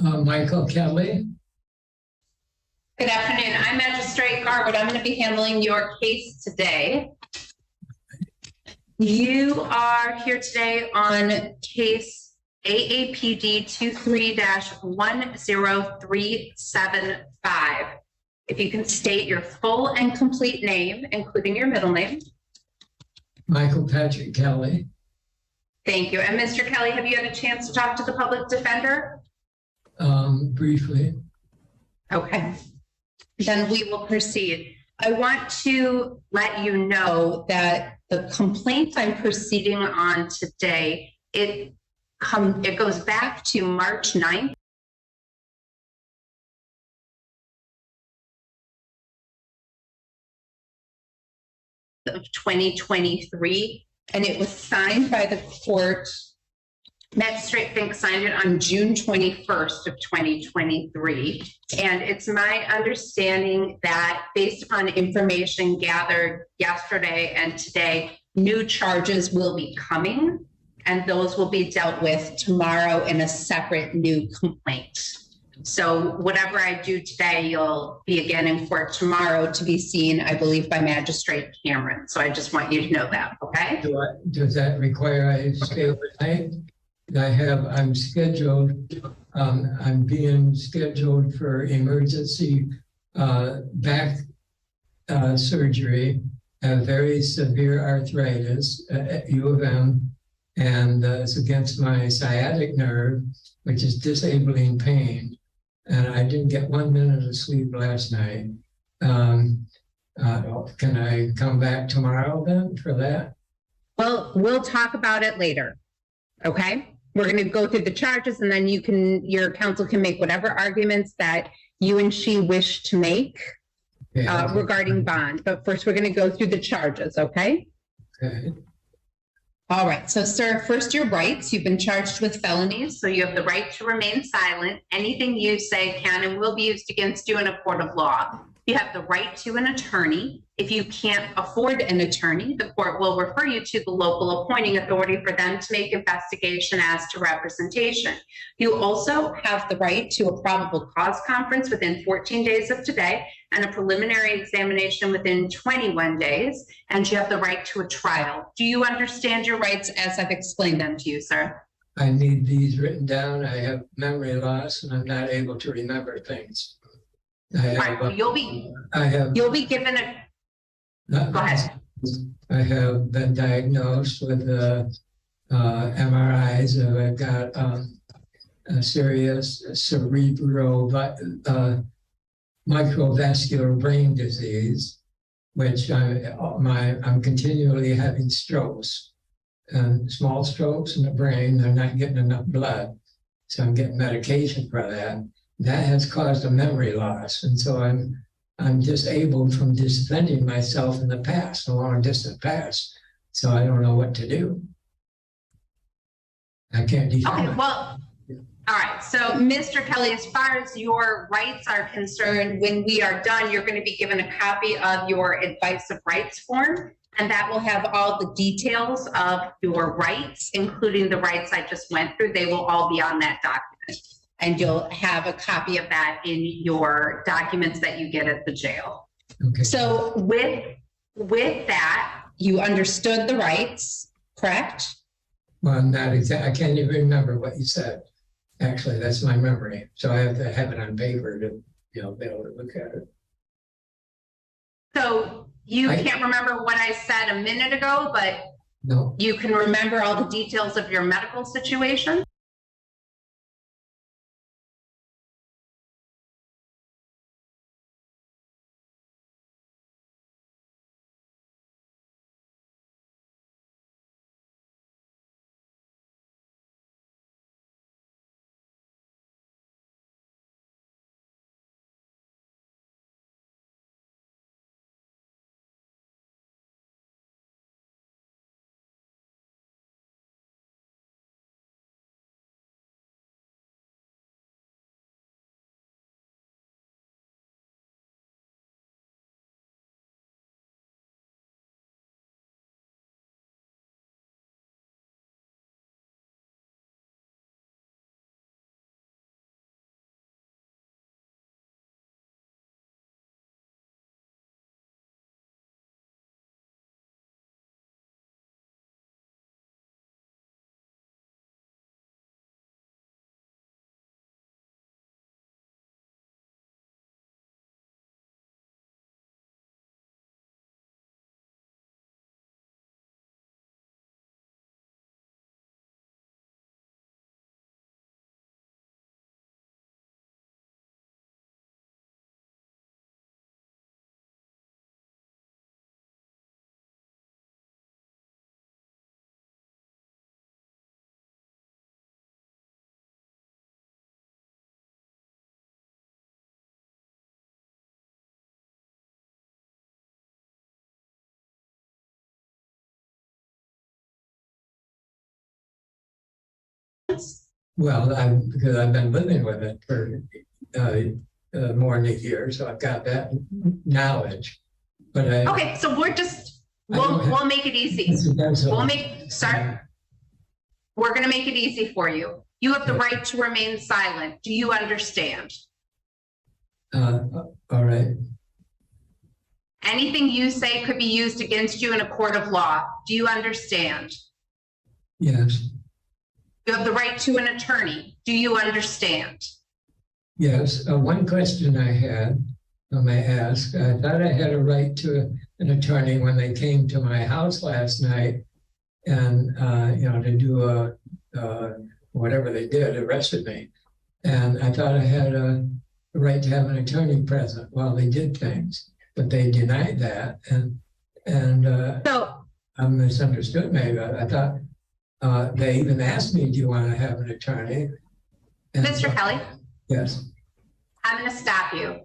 Michael Kelly. Good afternoon. I'm Magistrate Garwood. I'm going to be handling your case today. You are here today on case AAPD 23-10375. If you can state your full and complete name, including your middle name. Michael Patrick Kelly. Thank you. And Mr. Kelly, have you had a chance to talk to the public defender? Briefly. Okay. Then we will proceed. I want to let you know that the complaint I'm proceeding on today, it goes back to March 9th. Of 2023, and it was signed by the court. Magistrate Fink signed it on June 21st of 2023. And it's my understanding that based upon information gathered yesterday and today, new charges will be coming, and those will be dealt with tomorrow in a separate new complaint. So whatever I do today, you'll be again in court tomorrow to be seen, I believe, by Magistrate Cameron. So I just want you to know that, okay? Does that require I stay overnight? I'm being scheduled for emergency back surgery. I have very severe arthritis at U of M, and it's against my sciatic nerve, which is disabling pain. And I didn't get 1 minute of sleep last night. Can I come back tomorrow then for that? Well, we'll talk about it later, okay? We're going to go through the charges, and then your counsel can make whatever arguments that you and she wish to make regarding bond. But first, we're going to go through the charges, okay? Okay. All right. So, sir, first, your rights. You've been charged with felonies, so you have the right to remain silent. Anything you say can and will be used against you in a court of law. You have the right to an attorney. If you can't afford an attorney, the court will refer you to the local appointing authority for them to make investigation as to representation. You also have the right to a probable cause conference within 14 days of today and a preliminary examination within 21 days, and you have the right to a trial. Do you understand your rights as I've explained them to you, sir? I need these written down. I have memory loss and I'm not able to remember things. You'll be given a, go ahead. I have been diagnosed with MRIs. I've got a serious cerebral microvascular brain disease, which I'm continually having strokes, and small strokes in the brain. They're not getting enough blood, so I'm getting medication for that. That has caused a memory loss, and so I'm disabled from defending myself in the past, a long distant past. So I don't know what to do. I can't defend. Okay, well, all right. So, Mr. Kelly, as far as your rights are concerned, when we are done, you're going to be given a copy of your advice of rights form, and that will have all the details of your rights, including the rights I just went through. They will all be on that document. And you'll have a copy of that in your documents that you get at the jail. Okay. So with that, you understood the rights, correct? Well, not exactly. I can't even remember what you said. Actually, that's my memory. So I have to have it on paper to be able to look at it. So you can't remember what I said a minute ago, but no, you can remember all the details of your medical situation? Well, because I've been living with it for more than a year, so I've got that knowledge. But Okay, so we'll make it easy. We're going to make it easy for you. You have the right to remain silent. Do you understand? All right. Anything you say could be used against you in a court of law. Do you understand? Yes. You have the right to an attorney. Do you understand? Yes. One question I had, I may ask, I thought I had a right to an attorney when they came to my house last night and, to do whatever they did, arrested me. And I thought I had a right to have an attorney present while they did things, but they denied that. So I misunderstood maybe. I thought they even asked me, do you want to have an attorney? And Mr. Kelly? Yes. I'm going to stop you.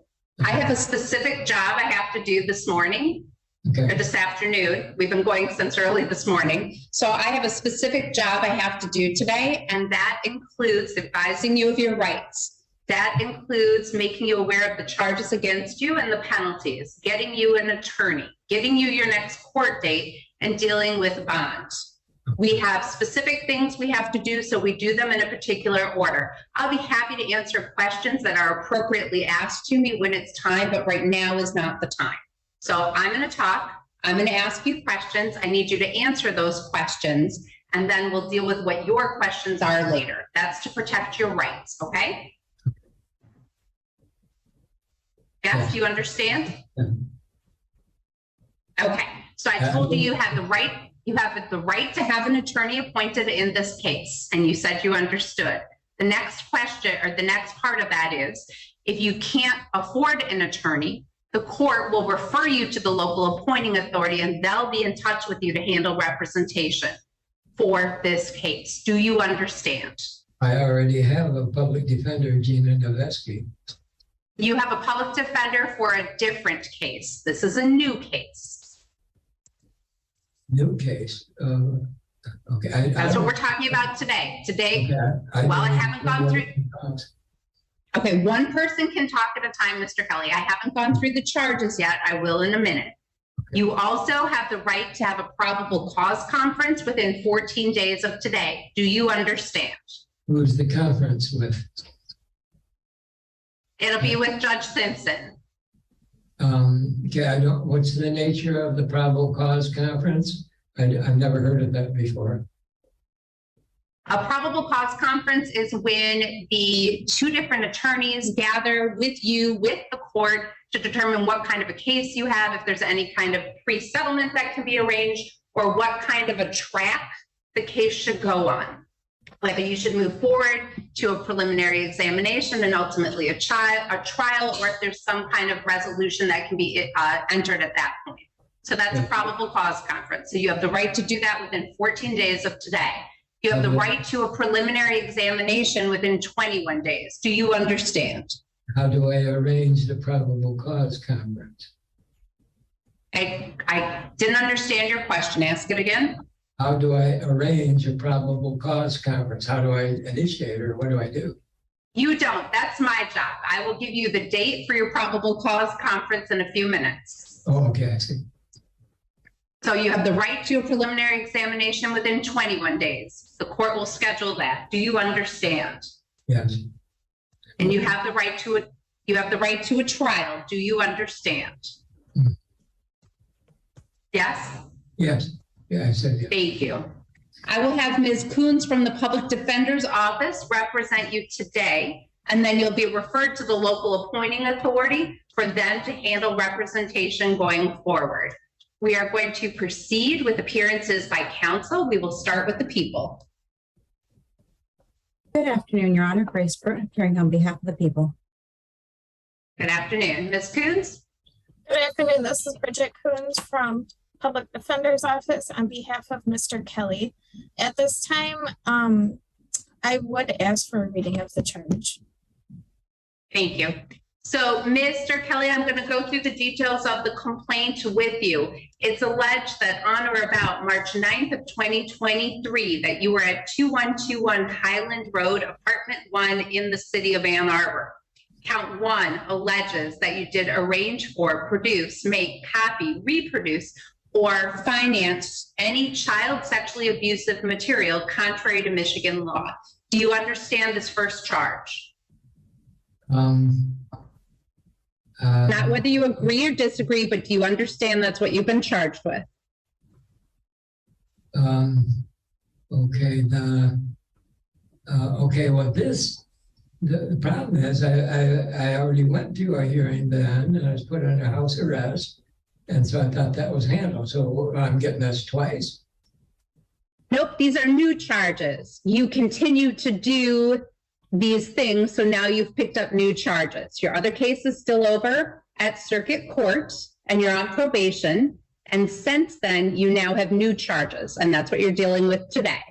I have a specific job I have to do this morning. Okay. Or this afternoon. We've been going since early this morning. So I have a specific job I have to do today, and that includes advising you of your rights. That includes making you aware of the charges against you and the penalties, getting you an attorney, getting you your next court date, and dealing with bonds. We have specific things we have to do, so we do them in a particular order. I'll be happy to answer questions that are appropriately asked to me when it's time, but right now is not the time. So I'm going to talk. I'm going to ask you questions. I need you to answer those questions, and then we'll deal with what your questions are later. That's to protect your rights, okay? Yes, do you understand? Okay, so I told you you have the right. You have the right to have an attorney appointed in this case, and you said you understood. The next question, or the next part of that is, if you can't afford an attorney, the court will refer you to the local appointing authority, and they'll be in touch with you to handle representation for this case. Do you understand? I already have a public defender, Gina Novesky. You have a public defender for a different case. This is a new case. New case. Okay. That's what we're talking about today. Today, okay. While I haven't gone through. Okay, one person can talk at a time, Mr. Kelly. I haven't gone through the charges yet. I will in a minute. Okay. You also have the right to have a probable cause conference within 14 days of today. Do you understand? Who's the conference with? It'll be with Judge Simpson. Okay, what's the nature of the probable cause conference? I've never heard of that before. A probable cause conference is when the two different attorneys gather with you, with the court, to determine what kind of a case you have, if there's any kind of pre-settlement that can be arranged, or what kind of a track the case should go on. Whether you should move forward to a preliminary examination and ultimately a trial, or if there's some kind of resolution that can be entered at that point. So that's a probable cause conference. So you have the right to do that within 14 days of today. You have the right to a preliminary examination within 21 days. Do you understand? How do I arrange the probable cause conference? I didn't understand your question. Ask it again. How do I arrange a probable cause conference? How do I initiate, or what do I do? You don't. That's my job. I will give you the date for your probable cause conference in a few minutes. Oh, okay, I see. So you have the right to a preliminary examination within 21 days. The court will schedule that. Do you understand? Yes. And you have the right to a trial. Do you understand? Mm. Yes? Yes. Yeah, I said yes. Thank you. I will have Ms. Coons from the Public Defender's Office represent you today, and then you'll be referred to the local appointing authority for them to handle representation going forward. We are going to proceed with appearances by counsel. We will start with the people. Good afternoon, Your Honor. Grace Burton, appearing on behalf of the people. Good afternoon. Ms. Coons? Good afternoon. This is Bridget Coons from Public Defender's Office on behalf of Mr. Kelly. At this time, I would ask for a reading of the charge. Thank you. So, Mr. Kelly, I'm going to go through the details of the complaint with you. It's alleged that on or about March 9th of 2023, that you were at 2121 Highland Road, apartment 1 in the city of Ann Arbor. Count 1 alleges that you did arrange for, produce, make, copy, reproduce, or finance any child sexually abusive material contrary to Michigan law. Do you understand this first charge? Not whether you agree or disagree, but do you understand that's what you've been charged with? Okay, well, the problem is I already went to a hearing then, and I was put under house arrest. And so I thought that was handled. So I'm getting this twice. Nope, these are new charges. You continue to do these things, so now you've picked up new charges. Your other case is still over at circuit court, and you're on probation. And since then, you now have new charges, and that's what you're dealing with today.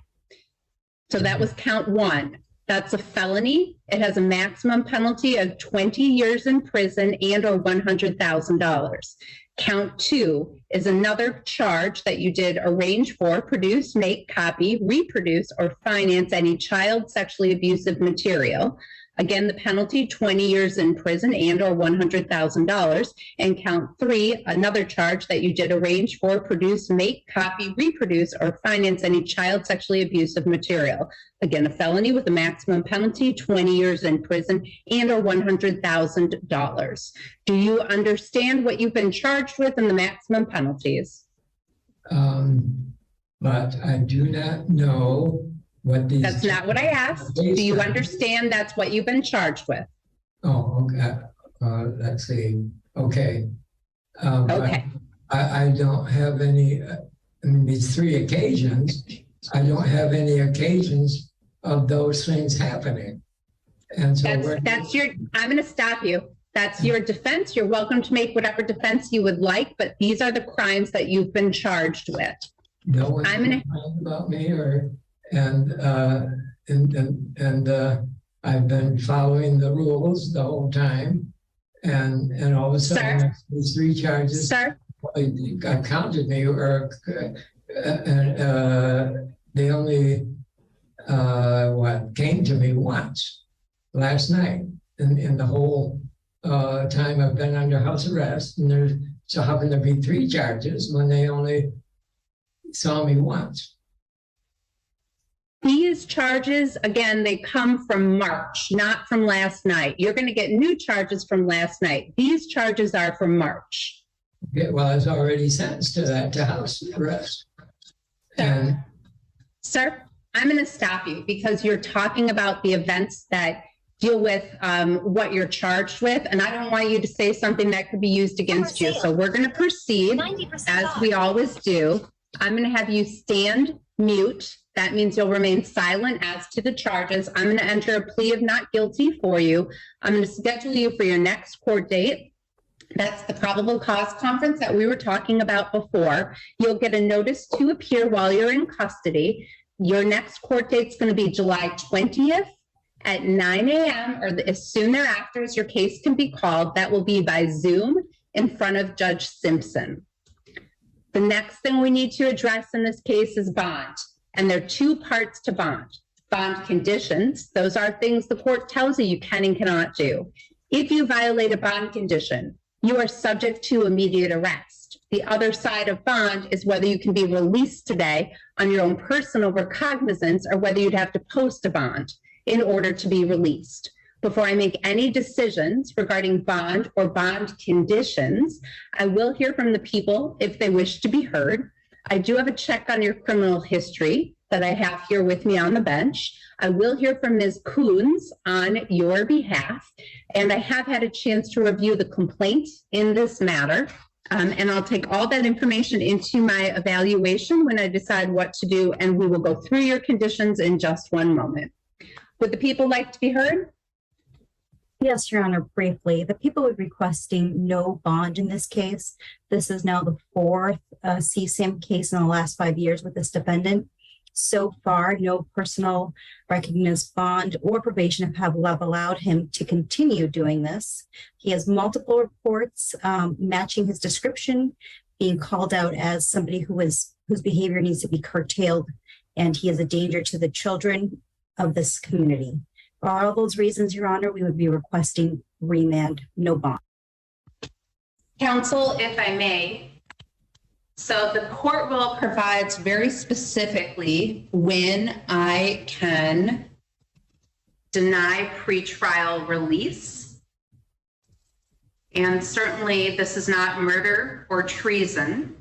So that was count 1. That's a felony. It has a maximum penalty of 20 years in prison and or $100,000. Count 2 is another charge that you did arrange for, produce, make, copy, reproduce, or finance any child sexually abusive material. Again, the penalty, 20 years in prison and or $100,000. And count 3, another charge that you did arrange for, produce, make, copy, reproduce, or finance any child sexually abusive material. Again, a felony with a maximum penalty, 20 years in prison and or $100,000. Do you understand what you've been charged with and the maximum penalties? But I do not know what these. That's not what I asked. Do you understand that's what you've been charged with? Oh, okay. Let's see. Okay. Okay. I don't have any, these 3 occasions, I don't have any occasions of those things happening. And so that's your, I'm going to stop you. That's your defense. You're welcome to make whatever defense you would like, but these are the crimes that you've been charged with. No one's complaining about me and I've been following the rules the whole time. And all of a sudden, these 3 charges, Sir? I counted me, or they only came to me once last night in the whole time I've been under house arrest. And there's so how can there be 3 charges when they only saw me once? These charges, again, they come from March, not from last night. You're going to get new charges from last night. These charges are from March. Okay, well, I was already sentenced to house arrest. Sir, I'm going to stop you because you're talking about the events that deal with what you're charged with, and I don't want you to say something that could be used against you. So we're going to proceed as we always do. I'm going to have you stand mute. That means you'll remain silent as to the charges. I'm going to enter a plea of not guilty for you. I'm going to schedule you for your next court date. That's the probable cause conference that we were talking about before. You'll get a notice to appear while you're in custody. Your next court date is going to be July 20th at 9 a.m. or as soon thereafter as your case can be called. That will be by Zoom in front of Judge Simpson. The next thing we need to address in this case is bond. And there are 2 parts to bond. Bond conditions, those are things the court tells you you can and cannot do. If you violate a bond condition, you are subject to immediate arrest. The other side of bond is whether you can be released today on your own personal recognizance or whether you'd have to post a bond in order to be released. Before I make any decisions regarding bond or bond conditions, I will hear from the people if they wish to be heard. I do have a check on your criminal history that I have here with me on the bench. I will hear from Ms. Coons on your behalf, and I have had a chance to review the complaint in this matter, and I'll take all that information into my evaluation when I decide what to do, and we will go through your conditions in just one moment. Would the people like to be heard? Yes, Your Honor, briefly. The people are requesting no bond in this case. This is now the 4th CSIM case in the last 5 years with this defendant. So far, no personal recognized bond or probation have allowed him to continue doing this. He has multiple reports matching his description, being called out as somebody whose behavior needs to be curtailed, and he is a danger to the children of this community. For all those reasons, Your Honor, we would be requesting remand, no bond. Counsel, if I may. So the court rule provides very specifically when I can deny pretrial release. And certainly this is not murder or treason.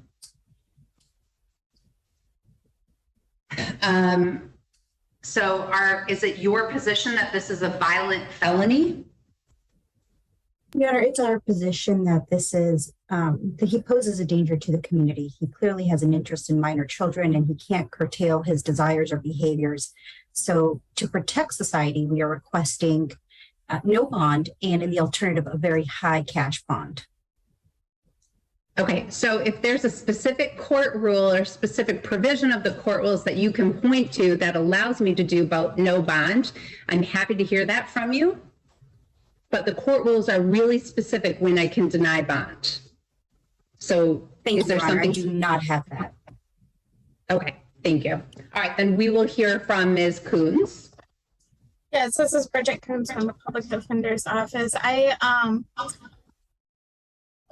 Is it your position that this is a violent felony? Your Honor, it's our position that this is, that he poses a danger to the community. He clearly has an interest in minor children and he can't curtail his desires or behaviors. So to protect society, we are requesting no bond and in the alternative, a very high cash bond. Okay, so if there's a specific court rule or specific provision of the court rules that you can point to that allows me to do about no bond, I'm happy to hear that from you. But the court rules are really specific when I can deny bond. So Thank is there you, Your Honor. something? I do not have that. Okay, thank you. All right, then we will hear from Ms. Coons. Yes, this is Bridget Coons from the Public Defender's Office.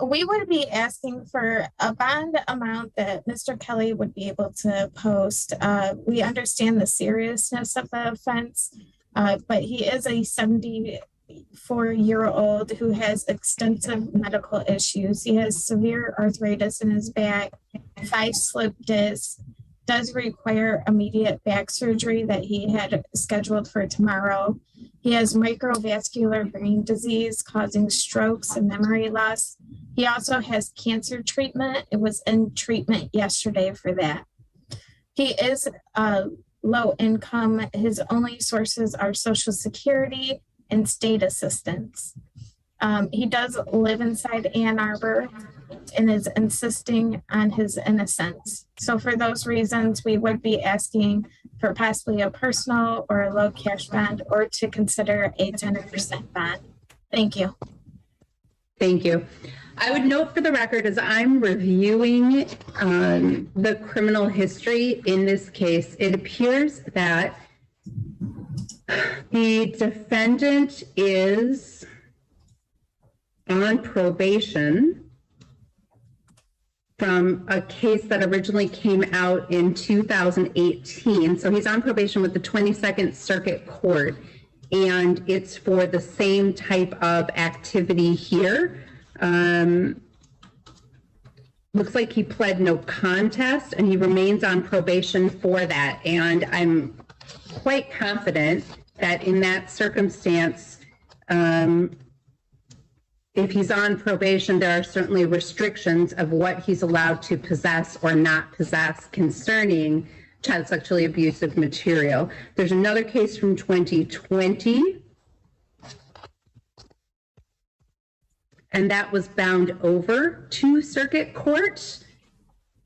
We would be asking for a bond amount that Mr. Kelly would be able to post. We understand the seriousness of the offense, but he is a 74-year-old who has extensive medical issues. He has severe arthritis in his back, 5 slip discs, does require immediate back surgery that he had scheduled for tomorrow. He has microvascular brain disease causing strokes and memory loss. He also has cancer treatment. It was in treatment yesterday for that. He is low income. His only sources are Social Security and state assistance. He does live inside Ann Arbor and is insisting on his innocence. So for those reasons, we would be asking for possibly a personal or a low cash bond or to consider a 10% bond. Thank you. Thank you. I would note for the record, as I'm reviewing the criminal history in this case, it appears that the defendant is on probation from a case that originally came out in 2018. So he's on probation with the 22nd Circuit Court, and it's for the same type of activity here. Looks like he pled no contest and he remains on probation for that. And I'm quite confident that in that circumstance, if he's on probation, there are certainly restrictions of what he's allowed to possess or not possess concerning child sexually abusive material. There's another case from 2020, and that was bound over to circuit court.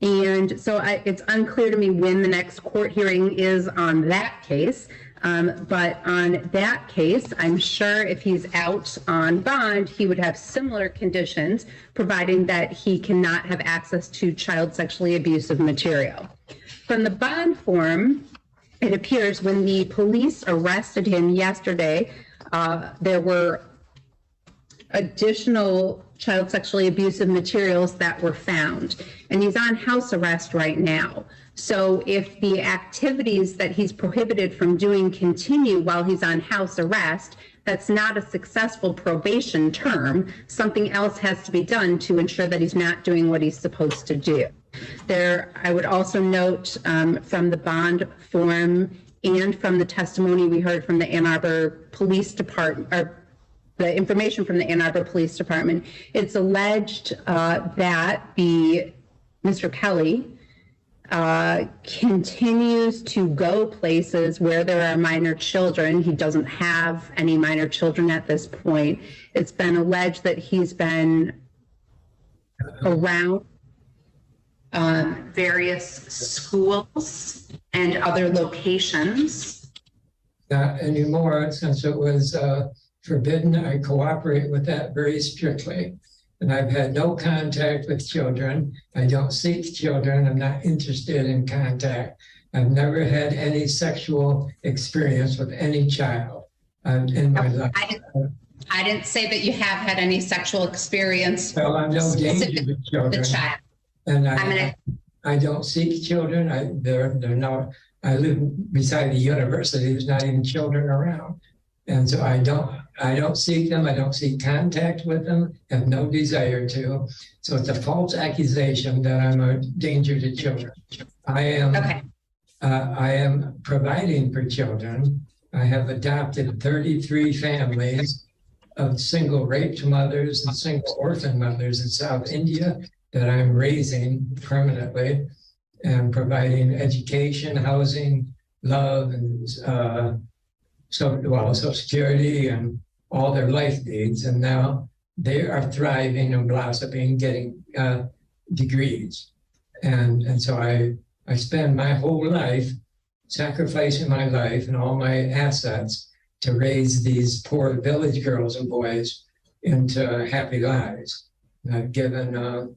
And so it's unclear to me when the next court hearing is on that case. But on that case, I'm sure if he's out on bond, he would have similar conditions, providing that he cannot have access to child sexually abusive material. From the bond form, it appears when the police arrested him yesterday, there were additional child sexually abusive materials that were found, and he's on house arrest right now. So if the activities that he's prohibited from doing continue while he's on house arrest, that's not a successful probation term. Something else has to be done to ensure that he's not doing what he's supposed to do. I would also note from the bond form and from the testimony we heard from the Ann Arbor Police Department, or the information from the Ann Arbor Police Department, it's alleged that Mr. Kelly continues to go places where there are minor children. He doesn't have any minor children at this point. It's been alleged that he's been around. various schools and other locations. Not anymore, since it was forbidden. I cooperate with that very strictly. And I've had no contact with children. I don't seek children. I'm not interested in contact. I've never had any sexual experience with any child in my life. I didn't say that you have had any sexual experience. Well, I'm no danger to The children. child. And I'm gonna, I don't seek children. They're not. I live beside the university. There's not even children around, and so I don't seek them. I don't seek contact with them. Have no desire to. So it's a false accusation that I'm a danger to children. I am. okay. I am providing for children. I have adopted 33 families of single raped mothers and single orphan mothers in South India that I'm raising permanently and providing education, housing, love, and Social Security and all their life needs. And now they are thriving and blossoming, getting degrees. And so I spend my whole life sacrificing my life and all my assets to raise these poor village girls and boys into happy lives. And I've given,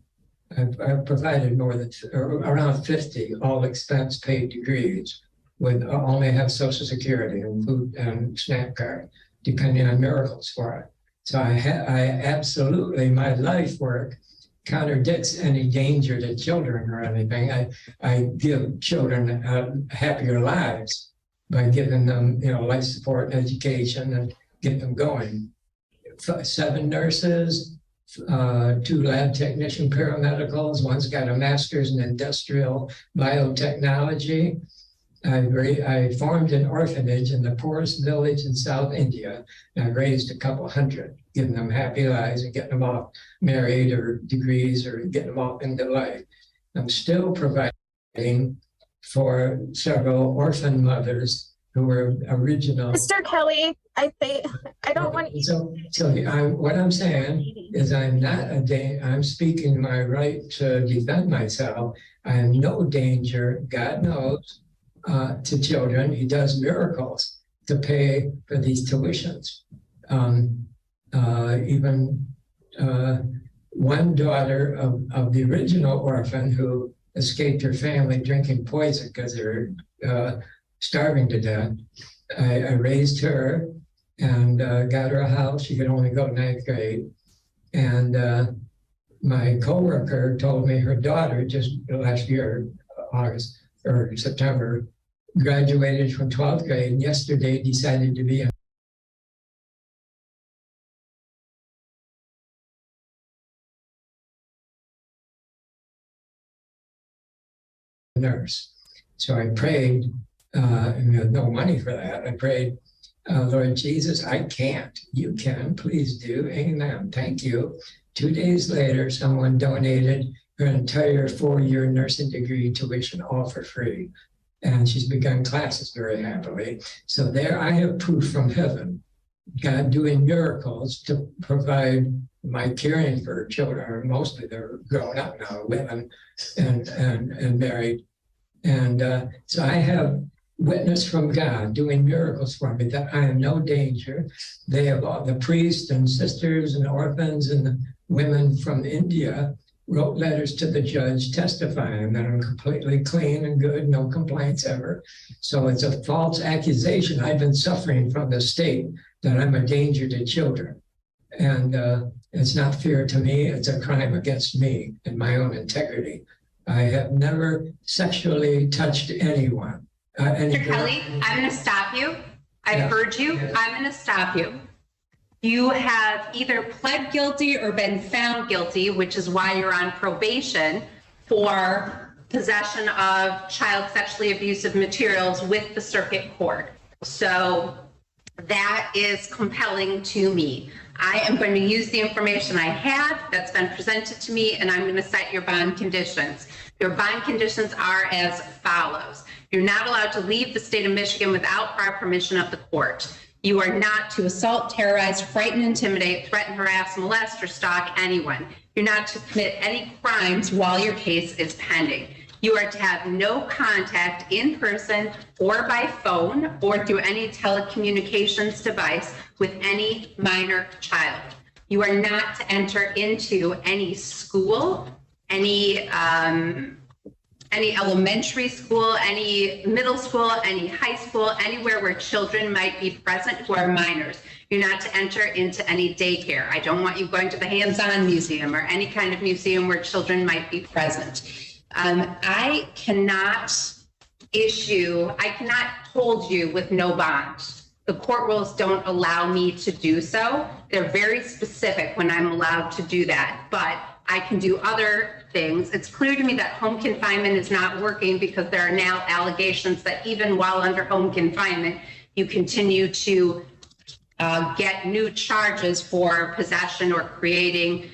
I've provided more than around 50 all expense paid degrees with only have Social Security and food and SNAP card, depending on miracles for it. So I absolutely, my life work contradicts any danger to children or anything. I give children happier lives by giving them, life support and education and get them going. 7 nurses, 2 lab technician paramedicals. One's got a master's in industrial biotechnology. I formed an orphanage in the poorest village in South India, and I raised a couple hundred, giving them happy lives and getting them off married or degrees or getting them off into life. I'm still providing for several orphan mothers who were original. Mr. Kelly, I don't want. What I'm saying is I'm speaking my right to defend myself. I am no danger, God knows, to children. He does miracles to pay for these tuitions. Even one daughter of the original orphan who escaped her family drinking poison because they were starving to death. I raised her and got her a house. She could only go 9th grade. And my coworker told me her daughter just last year, August or September, graduated from 12th grade and yesterday decided to be a nurse. So I prayed, and we had no money for that. I prayed, Lord Jesus, I can't. You can, please do. Amen. Thank you. 2 days later, someone donated her entire 4-year nursing degree tuition, all for free. And she's begun classes very happily. So there I have proof from heaven, God doing miracles to provide my caring for children, or mostly they're grown up now, women and married. And so I have witness from God doing miracles for me that I am no danger. They have all the priests and sisters and orphans and the women from India wrote letters to the judge testifying that I'm completely clean and good, no complaints ever. So it's a false accusation. I've been suffering from the state that I'm a danger to children. And it's not fair to me. It's a crime against me and my own integrity. I have never sexually touched anyone. Mr. Kelly, I'm going to stop you. I've heard you. I'm going to stop you. You have either pled guilty or been found guilty, which is why you're on probation for possession of child sexually abusive materials with the circuit court. So that is compelling to me. I am going to use the information I have that's been presented to me, and I'm going to set your bond conditions. Your bond conditions are as follows. You're not allowed to leave the state of Michigan without prior permission of the court. You are not to assault, terrorize, frighten, intimidate, threaten, harass, molest, or stalk anyone. You're not to commit any crimes while your case is pending. You are to have no contact in person or by phone or through any telecommunications device with any minor child. You are not to enter into any school, any elementary school, any middle school, any high school, anywhere where children might be present who are minors. You're not to enter into any daycare. I don't want you going to the hands-on museum or any kind of museum where children might be present. I cannot hold you with no bond. The court rules don't allow me to do so. They're very specific when I'm allowed to do that, but I can do other things. It's clear to me that home confinement is not working because there are now allegations that even while under home confinement, you continue to get new charges for possession or creating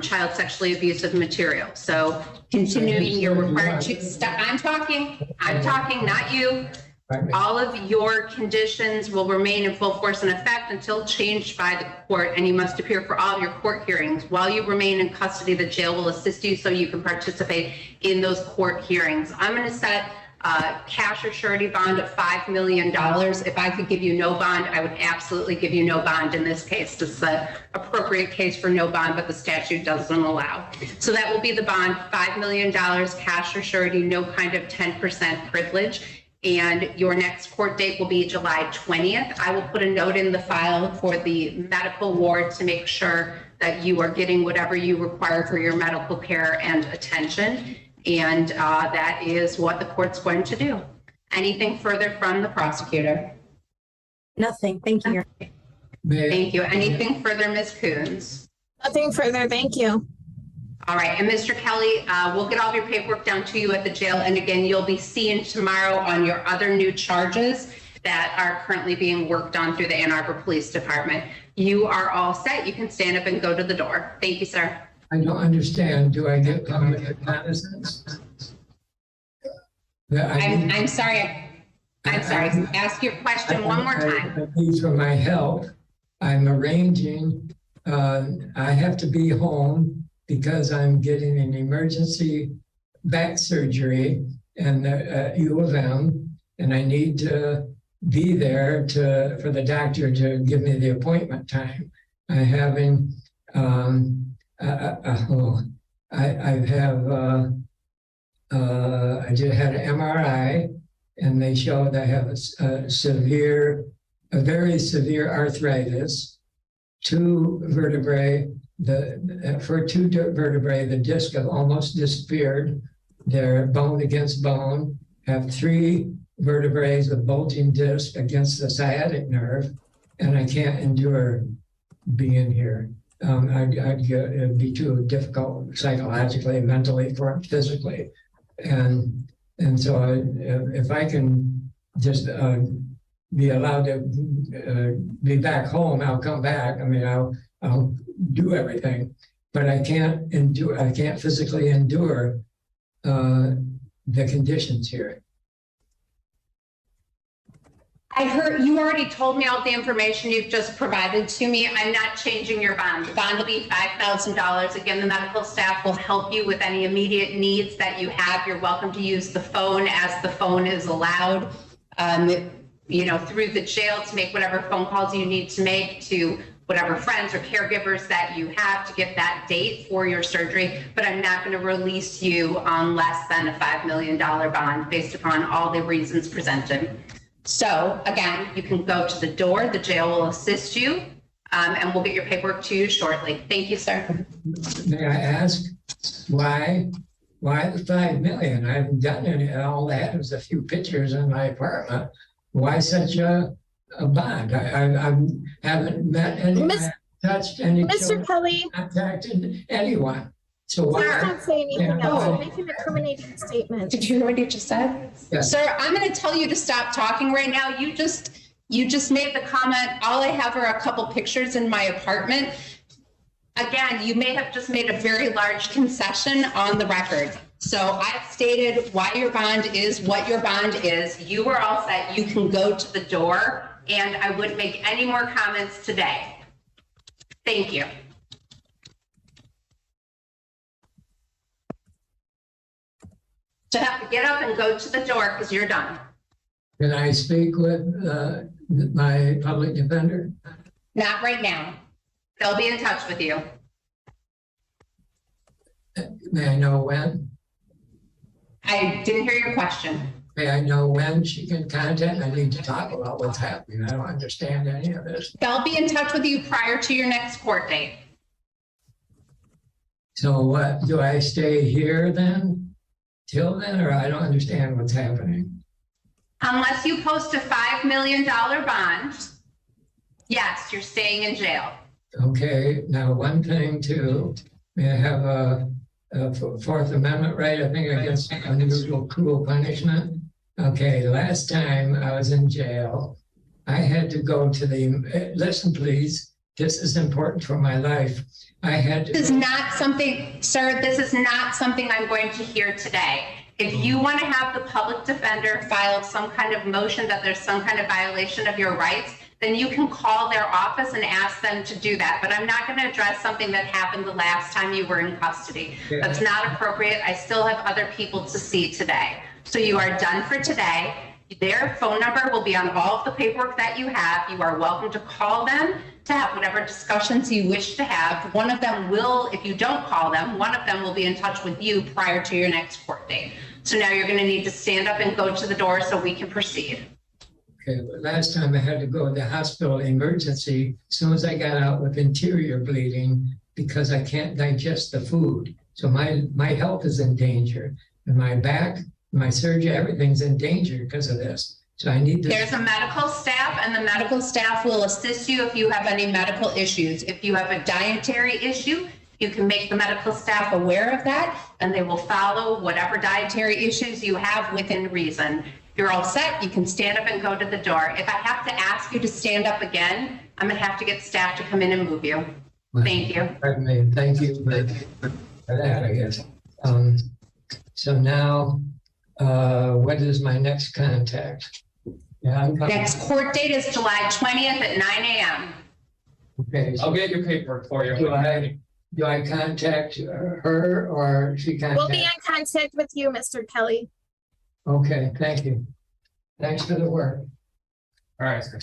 child sexually abusive material. So continuing, you're required to stop. I'm talking, not you. All of your conditions will remain in full force and effect until changed by the court, and you must appear for all of your court hearings. While you remain in custody, the jail will assist you so you can participate in those court hearings. I'm going to set cash or surety bond of $5 million. If I could give you no bond, I would absolutely give you no bond in this case. This is an appropriate case for no bond, but the statute doesn't allow. So that will be the bond, $5 million, cash or surety, no kind of 10% privilege. And your next court date will be July 20th. I will put a note in the file for the medical ward to make sure that you are getting whatever you require for your medical care and attention. And that is what the court's going to do. Anything further from the prosecutor? Nothing. Thank you. Thank you. Anything further, Ms. Coons? Nothing further. Thank you. All right. And Mr. Kelly, we'll get all of your paperwork down to you at the jail. And again, you'll be seen tomorrow on your other new charges that are currently being worked on through the Ann Arbor Police Department. You are all set. You can stand up and go to the door. Thank you, sir. I don't understand. Do I get public reconnaissance? I'm sorry. I'm sorry. Ask your question one more time. I need for my help. I'm arranging, I have to be home because I'm getting an emergency back surgery and U of M, and I need to be there for the doctor to give me the appointment time. I'm having, I just had an MRI, and they showed I have a very severe arthritis, two vertebrae. For two vertebrae, the disc have almost disappeared. They're bone against bone. Have three vertebrae with bulging disc against the sciatic nerve, and I can't endure being here. It'd be too difficult psychologically, mentally, physically, and so if I can just be allowed to be back home, I'll come back. I mean, I'll do everything, but I can't physically endure the conditions here. I heard you already told me all the information you've just provided to me. I'm not changing your bond. The bond will be $5,000. Again, the medical staff will help you with any immediate needs that you have. You're welcome to use the phone as the phone is allowed, through the jail to make whatever phone calls you need to make to whatever friends or caregivers that you have to get that date for your surgery. But I'm not going to release you on less than a $5 million bond based upon all the reasons presented. So again, you can go to the door, the jail will assist you, and we'll get your paperwork to you shortly. Thank you, sir. May I ask why the $5 million? I haven't done any, all that. There's a few pictures in my apartment. Why such a bond? I haven't met anyone, touched any Mr. children, Kelly, contacted anyone. So please why? don't say anything Yeah. else. You're making a incriminating statement. Did you hear what you just said? Yes. Sir, I'm going to tell you to stop talking right now. You just made the comment, all I have are a couple pictures in my apartment. Again, you may have just made a very large concession on the record. So I've stated why your bond is what your bond is. You are all set. You can go to the door, and I wouldn't make any more comments today. Thank you. to have to get up and go to the door because you're done. Can I speak with my public defender? Not right now. They'll be in touch with you. May I know when? I didn't hear your question. May I know when she can contact? I need to talk about what's happening. I don't understand any of this. They'll be in touch with you prior to your next court date. So what, do I stay here then? Till then, or I don't understand what's happening? Unless you post a $5 million bond, yes, you're staying in jail. Okay, now one thing too, may I have a Fourth Amendment right, I think, against unusual cruel punishment? Okay, last time I was in jail, I had to go to the, listen please, this is important for my life. I had to. This is not something, sir, this is not something I'm going to hear today. If you want to have the public defender file some kind of motion that there's some kind of violation of your rights, then you can call their office and ask them to do that. But I'm not going to address something that happened the last time you were in custody. Yeah. That's not appropriate. I still have other people to see today. So you are done for today. Their phone number will be on all of the paperwork that you have. You are welcome to call them to have whatever discussions you wish to have. One of them will, if you don't call them, one of them will be in touch with you prior to your next court date. So now you're going to need to stand up and go to the door so we can proceed. Okay, but last time I had to go to the hospital emergency as soon as I got out with interior bleeding because I can't digest the food. So my health is in danger, and my back, my surgery, everything's in danger because of this. So I need this. There's a medical staff, and the medical staff will assist you if you have any medical issues. If you have a dietary issue, you can make the medical staff aware of that, and they will follow whatever dietary issues you have within reason. You're all set. You can stand up and go to the door. If I have to ask you to stand up again, I'm going to have to get staff to come in and move you. Thank you. Pardon me. Thank you for that, I guess. So now, what is my next contact? Yeah, I'm coming. Next court date is July 20th at 9 a.m. Okay, so I'll get your paperwork for you. do I contact her or she contact? We'll be in contact with you, Mr. Kelly. Okay, thank you. Thanks for the work. All right, sir.